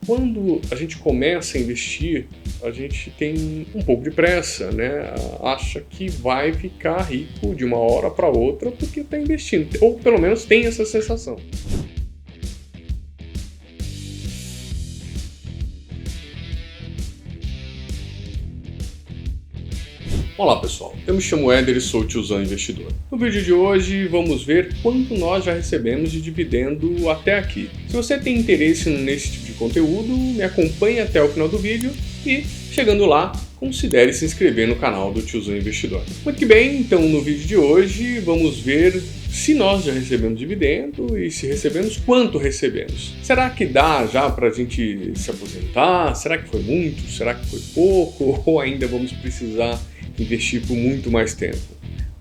Quando a gente começa a investir, a gente tem um pouco de pressa, né? Acha que vai ficar rico de uma hora para outra porque está investindo, ou pelo menos tem essa sensação. Olá pessoal, eu me chamo Éder e sou o Tiozão Investidor. No vídeo de hoje vamos ver quanto nós já recebemos de dividendo até aqui. Se você tem interesse nesse tipo de conteúdo, me acompanhe até o final do vídeo e, chegando lá, considere se inscrever no canal do Tiozão Investidor. Muito que bem, então no vídeo de hoje vamos ver se nós já recebemos dividendo e se recebemos, quanto recebemos. Será que dá já para a gente se aposentar? Será que foi muito? Será que foi pouco? Ou ainda vamos precisar investir por muito mais tempo?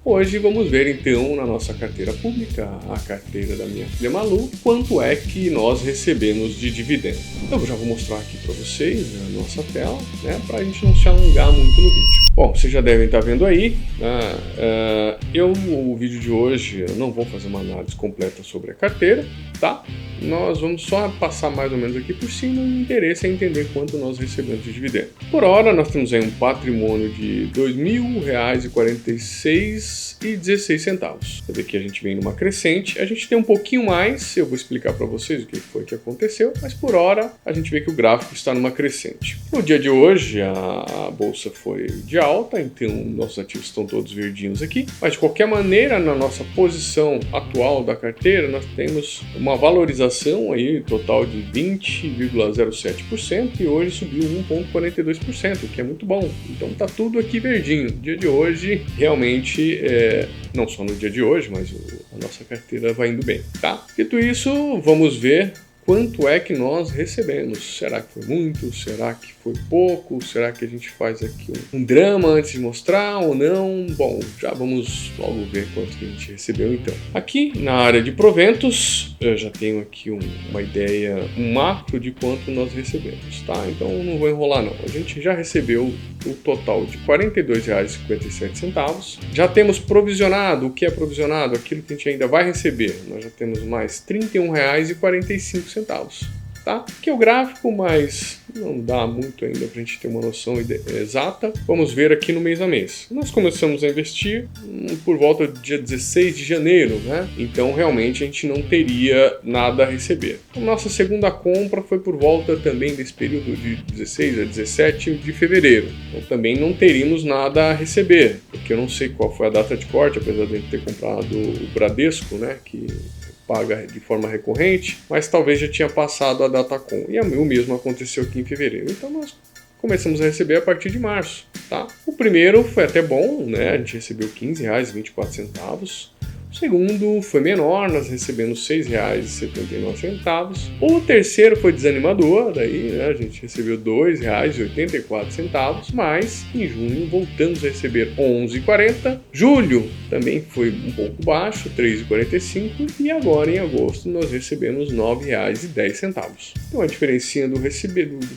Hoje vamos ver então na nossa carteira pública, a carteira da minha filha Malu, quanto é que nós recebemos de dividendo. Eu já vou mostrar aqui para vocês a nossa tela, né, para a gente não se alongar muito no vídeo. Bom, vocês já devem estar vendo aí, né, o vídeo de hoje eu não vou fazer uma análise completa sobre a carteira, tá? Nós vamos só passar mais ou menos aqui por cima, o interesse é entender quanto nós recebemos de dividendo. Por hora, nós temos aí um patrimônio de R$ 2.046,16. Você vê que a gente vem numa crescente, a gente tem um pouquinho mais, eu vou explicar para vocês o que foi que aconteceu, mas por hora a gente vê que o gráfico está numa crescente. No dia de hoje, a bolsa foi de alta, então nossos ativos estão todos verdinhos aqui, mas de qualquer maneira, na nossa posição atual da carteira, nós temos uma valorização aí total de 20,07% e hoje subiu 1,42%, o que é muito bom. Então tá tudo aqui verdinho. No dia de hoje, realmente, não só no dia de hoje, mas a nossa carteira vai indo bem, tá? Dito isso, vamos ver quanto é que nós recebemos. Será que foi muito? Será que foi pouco? Será que a gente faz aqui um drama antes de mostrar ou não? Bom, já vamos logo ver quanto que a gente recebeu então. Aqui na área de proventos, eu já tenho aqui uma ideia, um macro de quanto nós recebemos, tá? Então não vou enrolar não. A gente já recebeu o total de R$ 42,57. Já temos provisionado. O que é provisionado? Aquilo que a gente ainda vai receber. Nós já temos mais R$ 31,45. Tá? Que é o gráfico, mas não dá muito ainda para a gente ter uma noção exata. Vamos ver aqui no mês a mês. Nós começamos a investir por volta do dia 16 de janeiro, né? Então realmente a gente não teria nada a receber. A nossa segunda compra foi por volta também desse período de 16 a 17 de fevereiro. Então também não teríamos nada a receber, porque eu não sei qual foi a data de corte, apesar de a gente ter comprado o Bradesco, né? Que paga de forma recorrente, mas talvez já tinha passado a Datacom. E o mesmo aconteceu aqui em fevereiro. Então nós começamos a receber a partir de março, tá? O primeiro foi até bom, né? A gente recebeu R$ 15,24. O segundo foi menor, nós recebemos R$ 6,79. O terceiro foi desanimador, daí, né, a gente recebeu R$ 2,84, mas em junho voltamos a receber R$ 11,40. Julho também foi um pouco baixo, R$ 3,45, e agora em agosto nós recebemos R$ 9,10. Então a diferencinha do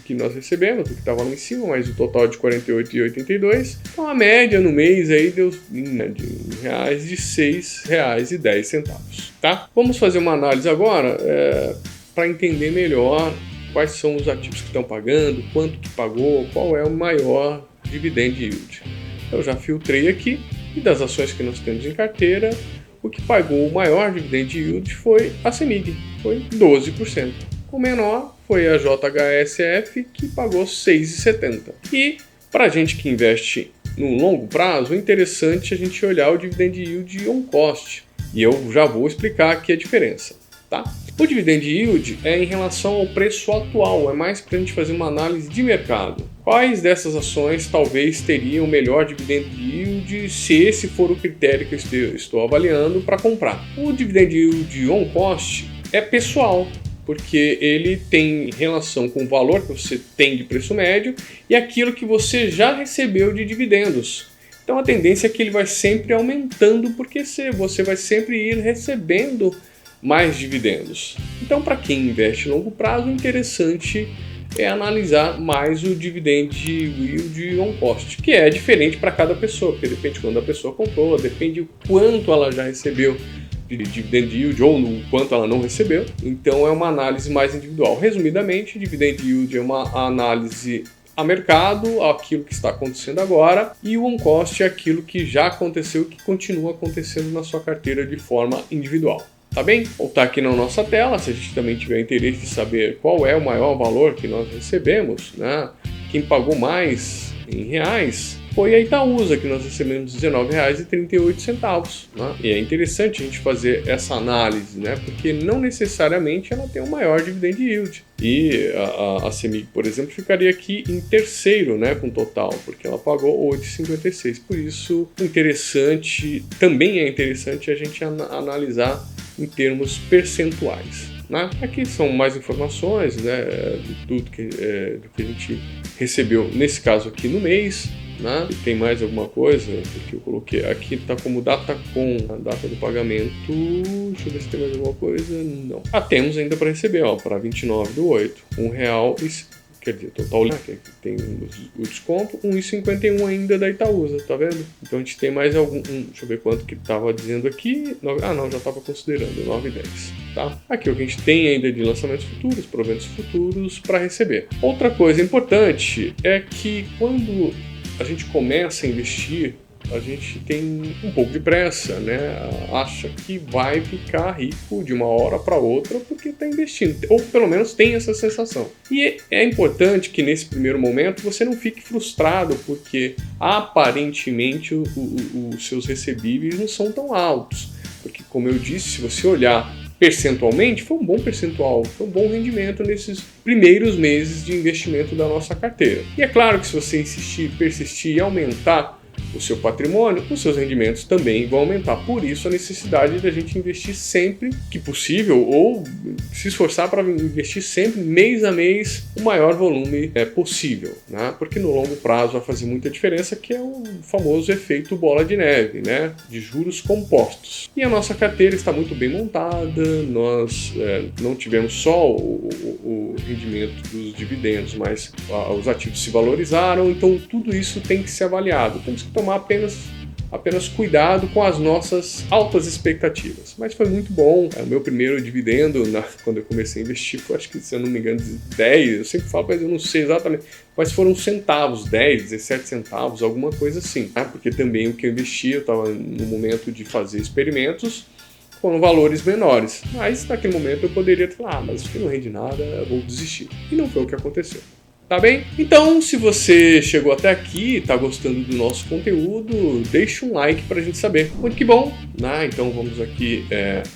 que nós recebemos, do que estava lá em cima, mais o total de R$ 48,82. Então a média no mês aí deu em reais de R$ 6,10, tá? Vamos fazer uma análise agora para entender melhor quais são os ativos que estão pagando, quanto que pagou, qual é o maior dividend yield. Eu já filtrei aqui e das ações que nós temos em carteira, o que pagou o maior dividend yield foi a CEMIG, foi 12%. O menor foi a JHSF, que pagou 6,70. E para a gente que investe no longo prazo, é interessante a gente olhar o dividend yield on cost. E eu já vou explicar aqui a diferença, tá? O dividend yield é em relação ao preço atual, é mais para a gente fazer uma análise de mercado. Quais dessas ações talvez teriam melhor dividend yield se esse for o critério que eu estou avaliando para comprar? O dividend yield on cost é pessoal, porque ele tem relação com o valor que você tem de preço médio e aquilo que você já recebeu de dividendos. Então a tendência é que ele vai sempre aumentando, porque você vai sempre ir recebendo mais dividendos. Então, para quem investe a longo prazo, o interessante é analisar mais o dividend yield on cost, que é diferente para cada pessoa, porque depende de quando a pessoa comprou, depende de quanto ela já recebeu de dividend yield ou no quanto ela não recebeu. Então é uma análise mais individual. Resumidamente, dividend yield é uma análise a mercado, aquilo que está acontecendo agora, e o on cost é aquilo que já aconteceu e que continua acontecendo na sua carteira de forma individual. Tá bem? Voltar aqui na nossa tela, se a gente também tiver interesse em saber qual é o maior valor que nós recebemos, né? Quem pagou mais em reais foi a Itaúsa, que nós recebemos R$19,38. Né? E é interessante a gente fazer essa análise, né? Porque não necessariamente ela tem o maior dividend yield. E a CEMIG, por exemplo, ficaria aqui em terceiro, né, com total, porque ela pagou R$8,56. Por isso, também é interessante a gente analisar em termos percentuais. Né? Aqui são mais informações, né, de tudo do que a gente recebeu, nesse caso aqui no mês. Né? E tem mais alguma coisa que eu coloquei aqui, tá como data com a data do pagamento. Deixa eu ver se tem mais alguma coisa. Não. Temos ainda para receber, ó, para 29/8, R$1, quer dizer, total, que tem o desconto, 1,51 ainda da Itaúsa, tá vendo? Então a gente tem mais algum, deixa eu ver quanto que estava dizendo aqui, não, já estava considerando, 9,10, tá? Aqui o que a gente tem ainda de lançamentos futuros, proventos futuros para receber. Outra coisa importante é que quando a gente começa a investir, a gente tem um pouco de pressa, né? Acha que vai ficar rico de uma hora para outra porque está investindo, ou pelo menos tem essa sensação. E é importante que nesse primeiro momento você não fique frustrado porque aparentemente os seus recebíveis não são tão altos, porque como eu disse, se você olhar percentualmente, foi um bom percentual, foi um bom rendimento nesses primeiros meses de investimento da nossa carteira. E é claro que se você insistir, persistir e aumentar o seu patrimônio, os seus rendimentos também vão aumentar. Por isso a necessidade da gente investir sempre que possível ou se esforçar para investir sempre mês a mês o maior volume possível, né? Porque no longo prazo vai fazer muita diferença, que é o famoso efeito bola de neve, né? De juros compostos. E a nossa carteira está muito bem montada, nós não tivemos só o rendimento dos dividendos, mas os ativos se valorizaram, então tudo isso tem que ser avaliado. Temos que tomar apenas cuidado com as nossas altas expectativas. Mas foi muito bom. O meu primeiro dividendo, quando eu comecei a investir, foi, acho que, se eu não me engano, 10. Eu sempre falo, mas eu não sei exatamente. Mas foram centavos, 10, 17 centavos, alguma coisa assim. Né? Porque também o que eu investi, eu estava no momento de fazer experimentos, foram valores menores. Mas naquele momento eu poderia falar, mas isso aqui não rende nada, eu vou desistir. E não foi o que aconteceu. Tá bem? Então, se você chegou até aqui e está gostando do nosso conteúdo, deixa um like para a gente saber. Muito que bom, né? Então vamos aqui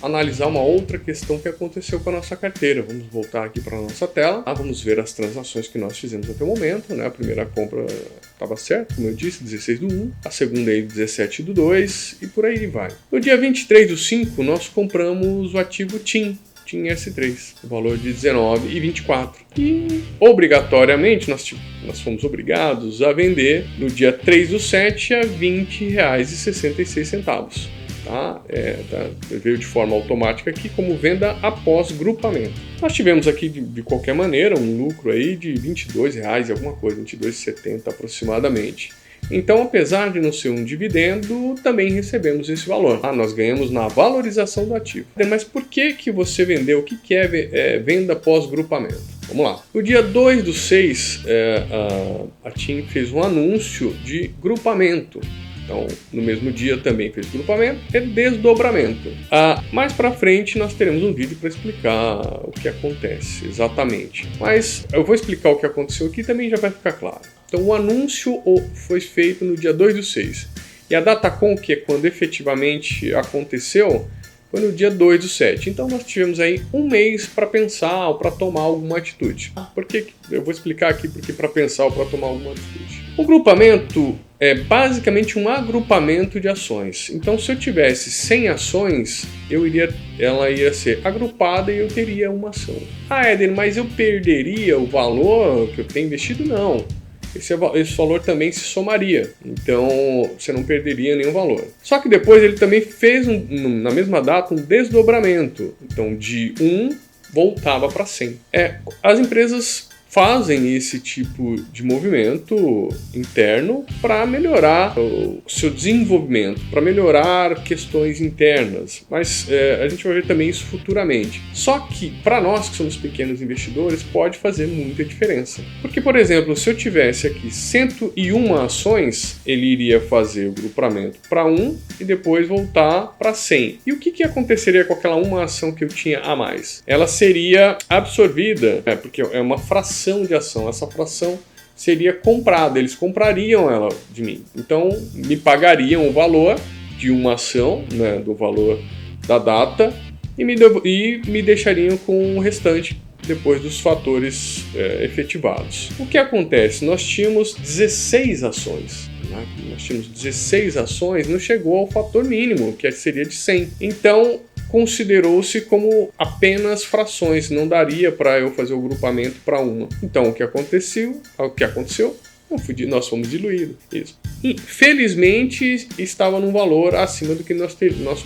analisar uma outra questão que aconteceu com a nossa carteira. Vamos voltar aqui para a nossa tela. Vamos ver as transações que nós fizemos até o momento, né? A primeira compra estava certa, como eu disse, 16/1. A segunda aí, 17/2 e por aí vai. No dia 23/5, nós compramos o ativo TIM S3, o valor de R$19,24. E obrigatoriamente nós fomos obrigados a vender no dia 3/7 a R$20,66. Tá? Veio de forma automática aqui como venda após grupamento. Nós tivemos aqui de qualquer maneira um lucro aí de R$22 e alguma coisa, R$22,70 aproximadamente. Então, apesar de não ser um dividendo, também recebemos esse valor. Nós ganhamos na valorização do ativo. Mas por que você vendeu? O que é venda pós-grupamento? Vamos lá. No dia 2/6, a TIM fez um anúncio de grupamento. Então, no mesmo dia também fez grupamento e desdobramento. Mais para frente nós teremos um vídeo para explicar o que acontece exatamente. Mas eu vou explicar o que aconteceu aqui e também já vai ficar claro. Então, o anúncio foi feito no dia 2/6. E a datacom, que é quando efetivamente aconteceu, foi no dia 2/7. Então, nós tivemos aí um mês para pensar ou para tomar alguma atitude. Eu vou explicar aqui porque para pensar ou para tomar alguma atitude. O grupamento é basicamente um agrupamento de ações. Então, se eu tivesse 100 ações, ela ia ser agrupada e eu teria uma ação. Éder, mas eu perderia o valor que eu tenho investido? Não. Esse valor também se somaria, então você não perderia nenhum valor. Só que depois ele também fez, na mesma data, um desdobramento. Então de 1 voltava para 100. As empresas fazem esse tipo de movimento interno para melhorar o seu desenvolvimento, para melhorar questões internas, mas a gente vai ver também isso futuramente. Só que para nós que somos pequenos investidores pode fazer muita diferença, porque, por exemplo, se eu tivesse aqui 101 ações, ele iria fazer o grupamento para 1 e depois voltar para 100. E o que aconteceria com aquela uma ação que eu tinha a mais? Ela seria absorvida, porque é uma fração de ação, essa fração seria comprada, eles comprariam ela de mim, então me pagariam o valor de uma ação, né, do valor da data, e me deixariam com o restante depois dos fatores efetivados. O que acontece? Nós tínhamos 16 ações. Nós tínhamos 16 ações, não chegou ao fator mínimo, que seria de 100. Então, considerou-se como apenas frações, não daria para eu fazer o grupamento para uma. Então, o que aconteceu? Nós fomos diluídos. Isso. Infelizmente, estava num valor acima do que nós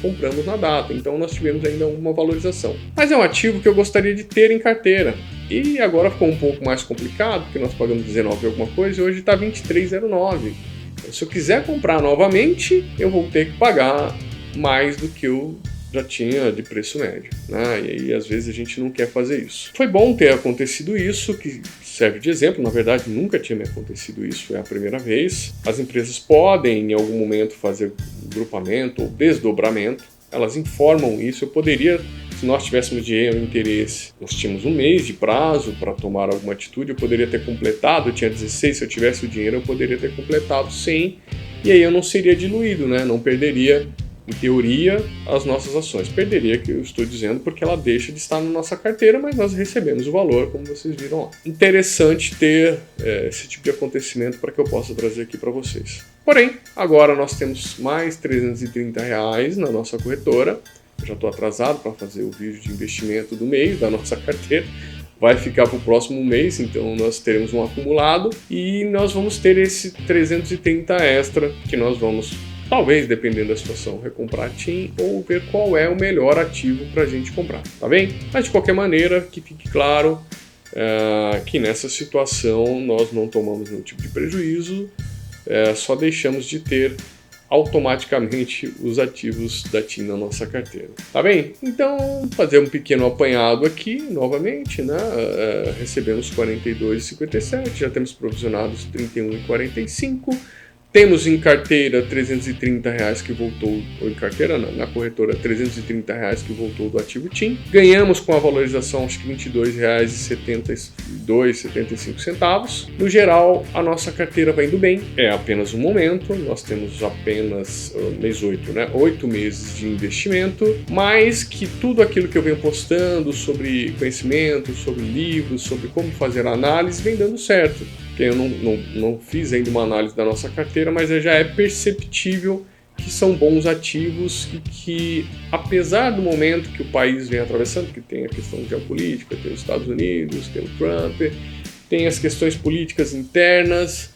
compramos na data, então nós tivemos ainda uma valorização. Mas é um ativo que eu gostaria de ter em carteira. E agora ficou um pouco mais complicado, porque nós pagamos 19 alguma coisa e hoje está 23,09. Então, se eu quiser comprar novamente, eu vou ter que pagar mais do que eu já tinha de preço médio, né? E aí às vezes a gente não quer fazer isso. Foi bom ter acontecido isso, que serve de exemplo, na verdade nunca tinha me acontecido isso, foi a primeira vez. As empresas podem em algum momento fazer grupamento ou desdobramento, elas informam isso. Eu poderia, se nós tivéssemos dinheiro e interesse, nós tínhamos um mês de prazo para tomar alguma atitude, eu poderia ter completado, eu tinha 16, se eu tivesse o dinheiro eu poderia ter completado 100, e aí eu não seria diluído, né? Não perderia, em teoria, as nossas ações. Perderia, que eu estou dizendo, porque ela deixa de estar na nossa carteira, mas nós recebemos o valor, como vocês viram lá. Interessante ter esse tipo de acontecimento para que eu possa trazer aqui para vocês. Porém, agora nós temos mais R$330 na nossa corretora. Eu já estou atrasado para fazer o vídeo de investimento do mês da nossa carteira. Vai ficar para o próximo mês, então nós teremos um acumulado e nós vamos ter esse 330 extra que nós vamos, talvez, dependendo da situação, recomprar TIM ou ver qual é o melhor ativo para a gente comprar, tá bem? Mas de qualquer maneira, que fique claro que nessa situação nós não tomamos nenhum tipo de prejuízo, só deixamos de ter automaticamente os ativos da TIM na nossa carteira, tá bem? Então, fazer um pequeno apanhado aqui, novamente, né? Recebemos 42,57, já temos provisionados 31,45. Temos em carteira R$330 que voltou, ou em carteira não, na corretora R$330 que voltou do ativo TIM. Ganhamos com a valorização, acho que R$22,75. No geral, a nossa carteira vai indo bem. É apenas um momento, nós temos apenas mês 8, né? 8 meses de investimento, mas que tudo aquilo que eu venho postando sobre conhecimento, sobre livros, sobre como fazer análise, vem dando certo. Eu não fiz ainda uma análise da nossa carteira, mas já é perceptível que são bons ativos e que, apesar do momento que o país vem atravessando, que tem a questão geopolítica, tem os Estados Unidos, tem o Trump, tem as questões políticas internas,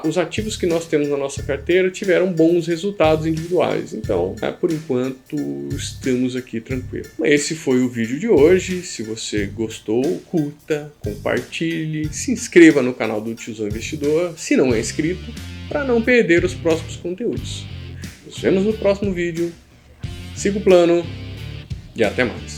os ativos que nós temos na nossa carteira tiveram bons resultados individuais. Então, por enquanto, estamos aqui tranquilos. Esse foi o vídeo de hoje. Se você gostou, curta, compartilhe, se inscreva no canal do Tiozão Investidor, se não é inscrito, para não perder os próximos conteúdos. Nos vemos no próximo vídeo. Siga o plano e até mais.